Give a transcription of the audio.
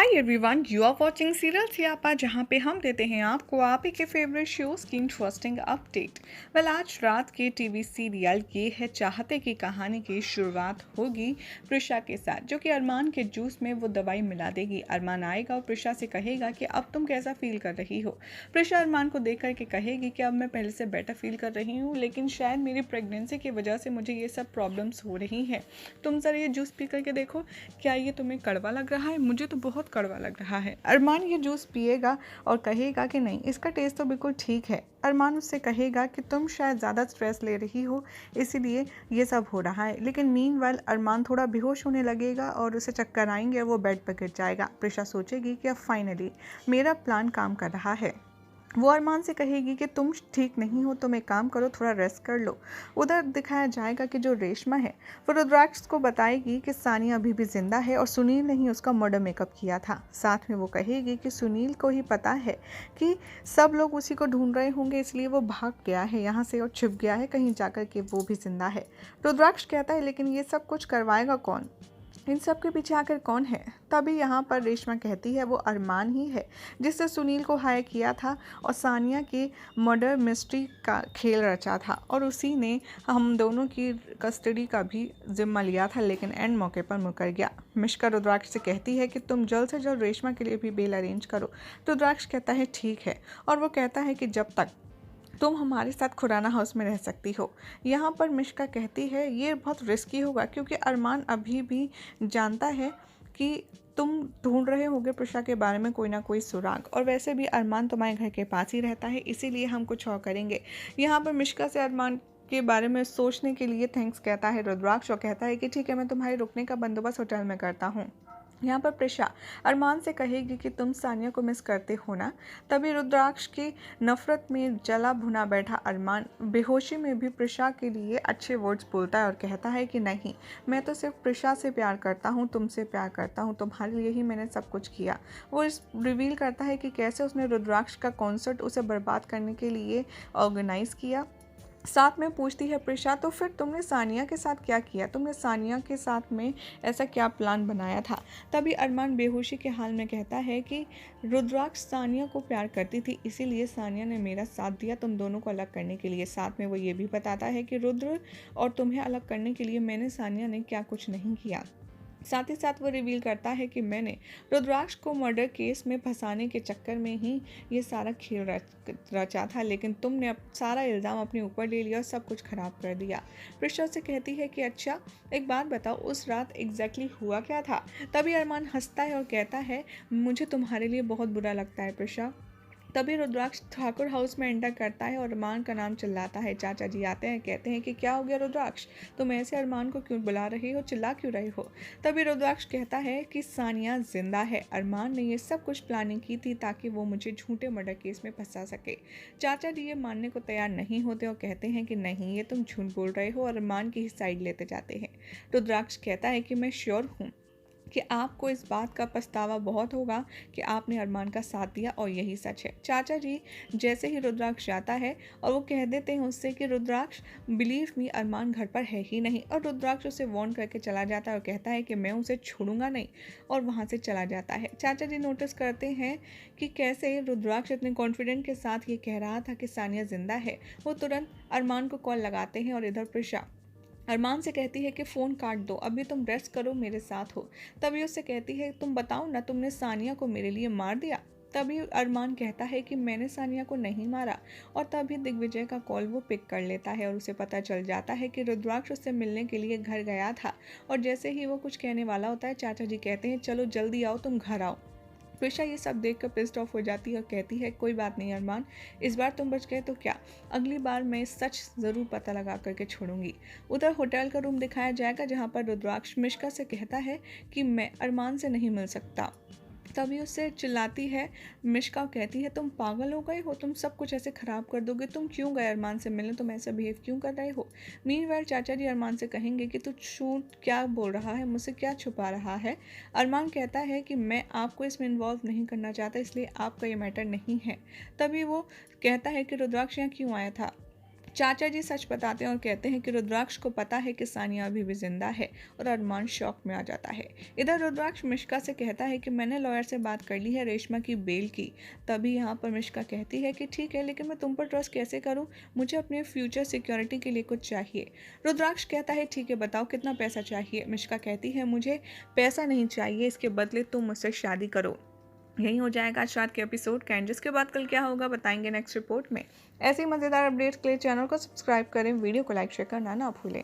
Hi everyone, you are watching serial Siyapa, जहां पे हम देते हैं आपको आप ही के फेवरेट शोज की इंटरेस्टिंग अपडेट। आज रात के टीवी सीरियल ये है चाहते की कहानी की शुरुआत होगी प्रिशा के साथ, जो कि अरमान के जूस में वो दवाई मिला देगी। अरमान आएगा और प्रिशा से कहेगा कि अब तुम कैसा फील कर रही हो। प्रिशा अरमान को देख करके कहेगी कि अब मैं पहले से बेटर फील कर रही हूँ, लेकिन शायद मेरी प्रेगनेंसी की वजह से मुझे ये सब प्रॉब्लम्स हो रही हैं। तुम ज़रा ये जूस पी करके देखो, क्या ये तुम्हें कड़वा लग रहा है? मुझे तो बहुत कड़वा लग रहा है। अरमान ये जूस पिएगा और कहेगा कि नहीं, इसका टेस्ट तो बिल्कुल ठीक है। अरमान उससे कहेगा कि तुम शायद ज़्यादा स्ट्रेस ले रही हो, इसीलिए ये सब हो रहा है। लेकिन मीनवाइल अरमान थोड़ा बेहोश होने लगेगा और उसे चक्कर आएंगे और वो बेड पर गिर जाएगा। प्रिशा सोचेगी कि अब फाइनली मेरा प्लान काम कर रहा है। वो अरमान से कहेगी कि तुम ठीक नहीं हो, तुम एक काम करो, थोड़ा रेस्ट कर लो। उधर दिखाया जाएगा कि जो रेशमा है वो रुद्राक्ष को बताएगी कि सानिया अभी भी जिंदा है और सुनील ने ही उसका मर्डर मेकअप किया था। साथ में वो कहेगी कि सुनील को ही पता है कि सब लोग उसी को ढूंढ रहे होंगे, इसलिए वो भाग गया है यहाँ से और छिप गया है कहीं जाकर के वो भी जिंदा है। रुद्राक्ष कहता है लेकिन ये सब कुछ करवाएगा कौन, इन सब के पीछे आकर कौन है? तभी यहाँ पर रेशमा कहती है वो अरमान ही है जिससे सुनील को हायर किया था और सानिया के मर्डर मिस्ट्री का खेल रचा था, और उसी ने हम दोनों की कस्टडी का भी जिम्मा लिया था, लेकिन एंड मौके पर मुकर गया। मिश्का रुद्राक्ष से कहती है कि तुम जल्द से जल्द रेशमा के लिए भी बेल अरेंज करो। रुद्राक्ष कहता है ठीक है, और वो कहता है कि जब तक तुम हमारे साथ खुराना हाउस में रह सकती हो। यहाँ पर मिश्का कहती है ये बहुत रिस्की होगा, क्योंकि अरमान अभी भी जानता है कि तुम ढूंढ रहे होगे प्रिशा के बारे में कोई ना कोई सुराग, और वैसे भी अरमान तुम्हारे घर के पास ही रहता है, इसीलिए हम कुछ और करेंगे। यहाँ पर मिश्का से अरमान के बारे में सोचने के लिए थैंक्स कहता है रुद्राक्ष और कहता है कि ठीक है, मैं तुम्हारे रुकने का बंदोबस्त होटल में करता हूँ। यहाँ पर प्रिशा अरमान से कहेगी कि तुम सानिया को मिस करते हो ना। तभी रुद्राक्ष की नफरत में जला भुना बैठा अरमान बेहोशी में भी प्रिशा के लिए अच्छे वर्ड्स बोलता है और कहता है कि नहीं, मैं तो सिर्फ प्रिशा से प्यार करता हूँ, तुमसे प्यार करता हूँ, तुम्हारे लिए ही मैंने सब कुछ किया। वो इस रिवील करता है कि कैसे उसने रुद्राक्ष का कॉन्सर्ट उसे बर्बाद करने के लिए ऑर्गेनाइज़ किया। साथ में पूछती है प्रिशा, तो फिर तुमने सानिया के साथ क्या किया, तुमने सानिया के साथ में ऐसा क्या प्लान बनाया था? तभी अरमान बेहोशी के हाल में कहता है कि रुद्राक्ष सानिया को प्यार करती थी, इसीलिए सानिया ने मेरा साथ दिया तुम दोनों को अलग करने के लिए। साथ में वो ये भी बताता है कि रुद्र और तुम्हें अलग करने के लिए मैंने सानिया ने क्या कुछ नहीं किया। साथ ही साथ वो रिवील करता है कि मैंने रुद्राक्ष को मर्डर केस में फंसाने के चक्कर में ही ये सारा खेल रचा था, लेकिन तुमने अब सारा इल्ज़ाम अपने ऊपर ले लिया और सब कुछ खराब कर दिया। प्रिशा से कहती है कि अच्छा एक बात बताओ, उस रात एग्जैक्टली हुआ क्या था? तभी अरमान हंसता है और कहता है मुझे तुम्हारे लिए बहुत बुरा लगता है प्रिशा। तभी रुद्राक्ष ठाकुर हाउस में एंटर करता है और अरमान का नाम चिल्लाता है। चाचा जी आते हैं, कहते हैं कि क्या हो गया रुद्राक्ष, तुम ऐसे अरमान को क्यों बुला रहे हो, चिल्ला क्यों रहे हो? तभी रुद्राक्ष कहता है कि सानिया जिंदा है, अरमान ने ये सब कुछ प्लानिंग की थी ताकि वो मुझे झूठे मर्डर केस में फंसा सके। चाचा जी ये मानने को तैयार नहीं होते और कहते हैं कि नहीं, ये तुम झूठ बोल रहे हो, और अरमान की ही साइड लेते जाते हैं। रुद्राक्ष कहता है कि मैं श्योर हूँ कि आपको इस बात का पछतावा बहुत होगा कि आपने अरमान का साथ दिया, और यही सच है। चाचा जी जैसे ही रुद्राक्ष जाता है और वो कह देते हैं उससे कि रुद्राक्ष बिलीव मी, अरमान घर पर है ही नहीं, और रुद्राक्ष उसे वार्न करके चला जाता है और कहता है कि मैं उसे छोड़ूंगा नहीं, और वहाँ से चला जाता है। चाचा जी नोटिस करते हैं कि कैसे रुद्राक्ष इतने कॉन्फिडेंट के साथ ये कह रहा था कि सानिया जिंदा है। वो तुरंत अरमान को कॉल लगाते हैं और इधर प्रिशा अरमान से कहती है कि फ़ोन काट दो, अभी तुम रेस्ट करो, मेरे साथ हो। तभी उससे कहती है तुम बताओ ना, तुमने सानिया को मेरे लिए मार दिया? तभी अरमान कहता है कि मैंने सानिया को नहीं मारा, और तभी दिग्विजय का कॉल वो पिक कर लेता है और उसे पता चल जाता है कि रुद्राक्ष उससे मिलने के लिए घर गया था। और जैसे ही वो कुछ कहने वाला होता है, चाचा जी कहते हैं चलो जल्दी आओ, तुम घर आओ। प्रिशा ये सब देखकर पिस्ड ऑफ हो जाती है और कहती है कोई बात नहीं अरमान, इस बार तुम बच गए तो क्या, अगली बार मैं सच ज़रूर पता लगा करके छोड़ूंगी। उधर होटल का रूम दिखाया जाएगा जहाँ पर रुद्राक्ष मिश्का से कहता है कि मैं अरमान से नहीं मिल सकता। तभी उससे चिल्लाती है मिश्का, कहती है तुम पागल हो गए हो, तुम सब कुछ ऐसे ख़राब कर दोगे, तुम क्यों गए अरमान से मिलने, तुम ऐसा बिहेव क्यों कर रहे हो? मीनवाइल चाचा जी अरमान से कहेंगे कि तू झूठ क्या बोल रहा है, मुझसे क्या छुपा रहा है? अरमान कहता है कि मैं आपको इसमें इन्वॉल्व नहीं करना चाहता, इसलिए आपका ये मैटर नहीं है। तभी वो कहता है कि रुद्राक्ष यहाँ क्यों आया था? चाचा जी सच बताते हैं और कहते हैं कि रुद्राक्ष को पता है कि सानिया अभी भी जिंदा है और अरमान शौक में आ जाता है। इधर रुद्राक्ष मिश्का से कहता है कि मैंने लॉयर से बात कर ली है रेशमा की बेल की। तभी यहाँ पर मिश्का कहती है कि ठीक है, लेकिन मैं तुम पर ट्रस्ट कैसे करूँ, मुझे अपने फ्यूचर सिक्योरिटी के लिए कुछ चाहिए। रुद्राक्ष कहता है ठीक है, बताओ कितना पैसा चाहिए। मिश्का कहती है मुझे पैसा नहीं चाहिए, इसके बदले तुम मुझसे शादी करो। यही हो जाएगा आज रात के एपिसोड का एंड। जिसके बाद कल क्या होगा बताएंगे नेक्स्ट रिपोर्ट में। ऐसी मज़ेदार अपडेट्स के लिए चैनल को सब्सक्राइब करें, वीडियो को लाइक शेयर करना ना भूलें।